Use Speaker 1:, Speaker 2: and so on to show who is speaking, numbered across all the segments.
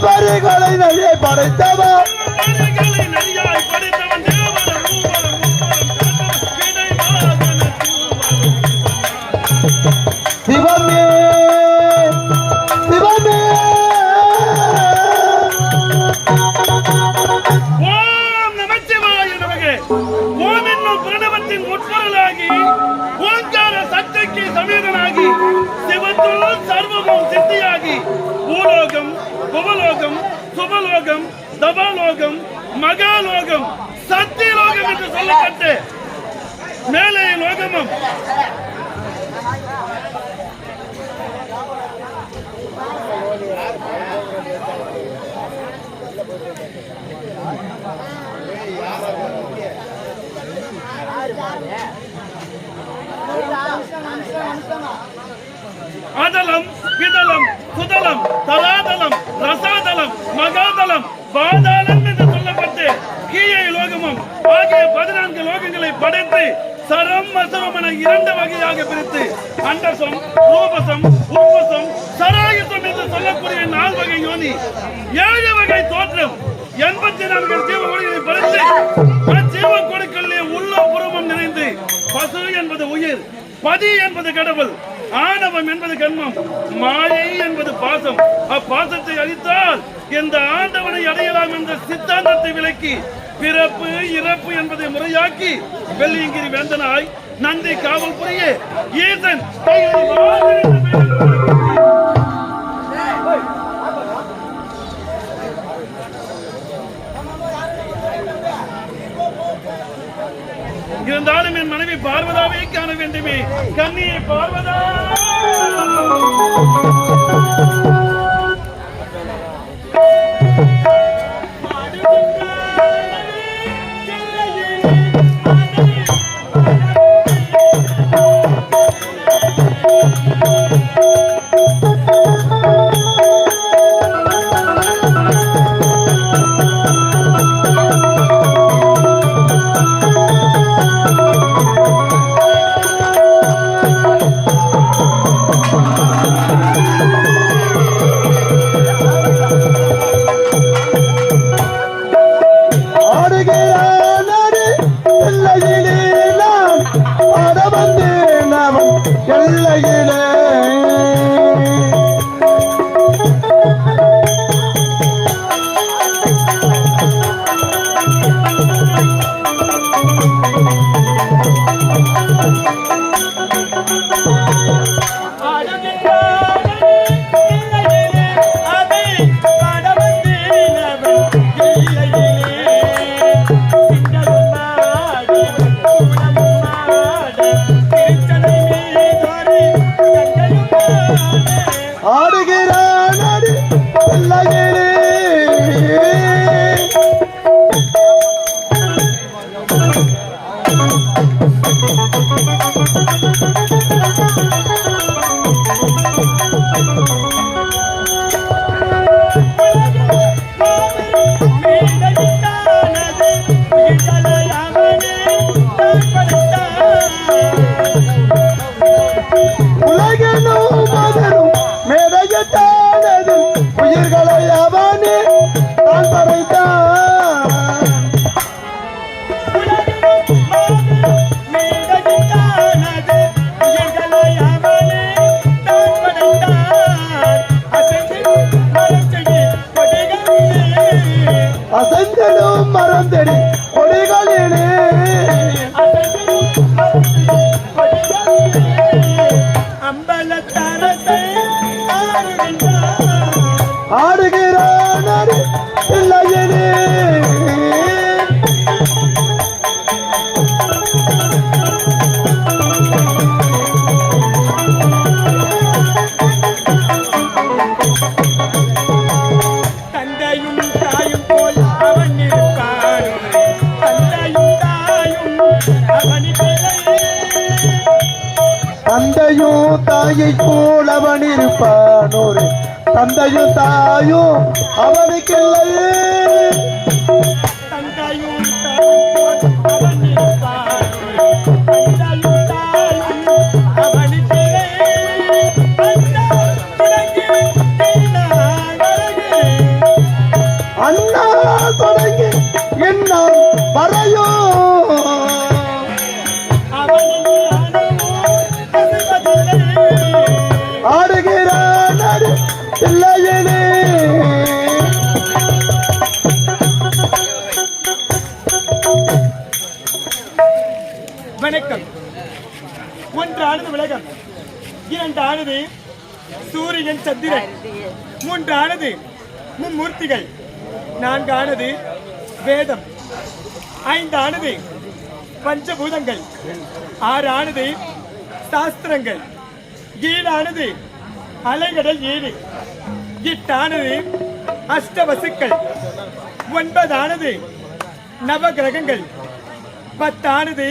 Speaker 1: தேவரிகளை நடிகை படைத்தவா சிவமே சிவமே
Speaker 2: ஓம் நமச்சிவாய நமகே. ஓம் என்னும் பிரணவத்தின் முற்பொருளாகி ஓங்கார சக்திக்கு சமீபனாகி சிவத்துள் சர்வமும் சித்தியாகி பூலோகம் புவலோகம் சுபலோகம் தபலோகம் மகாலோகம் சத்தியலோகம் என்று சொல்லப்பட்டு மேலே லோகமும் அதலம் விதலம் சுதலம் தலாதலம் ரசாதலம் மகாதலம் பாதாளம் என்று சொல்லப்பட்டு கீழே லோகமும் ஆகிய 14 லோகங்களை படைத்து சரம் அசரம் என 2 வகையாக பிரித்து அண்டசம் ரூபசம் உப்பசம் சராயுசம் என்று சொல்லக்கூடிய 4 வகை யோனி 7 வகை தோற்றம் 84 ஜீவ கொடிகளை படைத்து அஜீவ கொடிகளிலே உள்ள புறமும் நிறைந்து பசு என்பது உயிர், பதி என்பது கடவுள், ஆணவம் என்பது கண்மம், மாயை என்பது பாசம். அப்பாசத்தை அழித்தால் இந்த ஆண்டவனை அடையலாம் என்ற சித்தாந்தத்தை விலக்கி பிறப்பு இறப்பு என்பதை முறையாக்கி வெள்ளியங்கிரி வேந்தனாய் நந்தி காவல் புரிய ஈசன் இருந்தாலும் என் மனைவி பார்வதாவை காண வேண்டுமே. கண்ணியை பார்வதா
Speaker 1: தந்தையும் தாயை போல் அவன் இருப்பானோரு தந்தையும் தாயும் அவனுக்கில்லையே
Speaker 3: ஒன்றானது உலகம், இரண்டானது சூரியன் சந்திரன், மூன்றானது மும்மூர்த்திகள், நான்கானது வேதம், ஐந்தானது பஞ்சபூதங்கள், ஆறானது சாஸ்திரங்கள், ஏழானது அலைகடல் 7, எட்டானது அஷ்டவசுக்கள், ஒன்பதானது நவகிரகங்கள், பத்தானது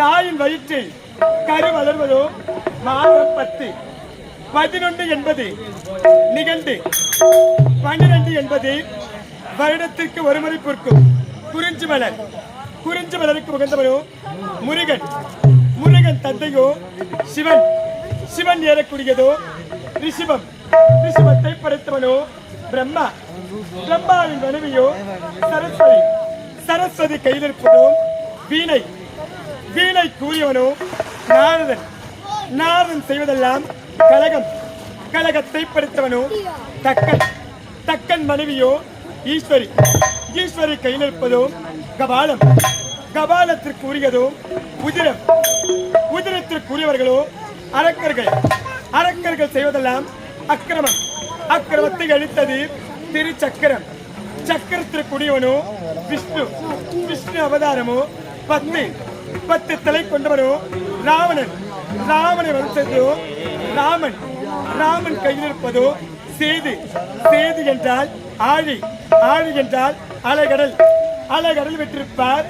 Speaker 3: தாயின் வயிற்றில் கரு வளர்வதோ மாதம் 10, 11 என்பது நிகழ்ந்து, 12 என்பது வருடத்திற்கு ஒருமுறை பொறுக்கும் குறிஞ்சி மலர், குறிஞ்சி மலருக்கு உகந்தவனோ முருகன், முருகன் தந்தையோ சிவன், சிவன் ஏறக்கூடியதோ ரிஷிபம், ரிஷிபத்தை படைத்தவனோ பிரம்மா, பிரம்மாவின் மனைவியோ சரஸ்வதி, சரஸ்வதி கையில் இருப்பதோ வீணை, வீணை கூறியவனோ நாரதன், நாரதன் செய்வதெல்லாம் கலகம், கலகத்தை படைத்தவனோ தக்கன், தக்கன் மனைவியோ ஈஸ்வரி, ஈஸ்வரி கையில் இருப்பதோ கபாலம், கபாலத்திற்கு உரியதோ உதிரம், உதிரத்திற்கு உரியவர்களோ அரக்கர்கள், அரக்கர்கள் செய்வதெல்லாம் அக்கிரமம், அக்கிரமத்தை அழித்தது திருச்சக்கரம், சக்கரத்திற்கு உரியவனோ விஷ்ணு, விஷ்ணு அவதாரமோ 10, 10 தலை கொண்டவனோ ராவணன், ராவணை வம்சத்தோ ராமன், ராமன் கையில் இருப்பதோ சேது, சேது என்றால் ஆழி, ஆழி என்றால் அலைகடல், அலைகடல் விட்டிருப்பார்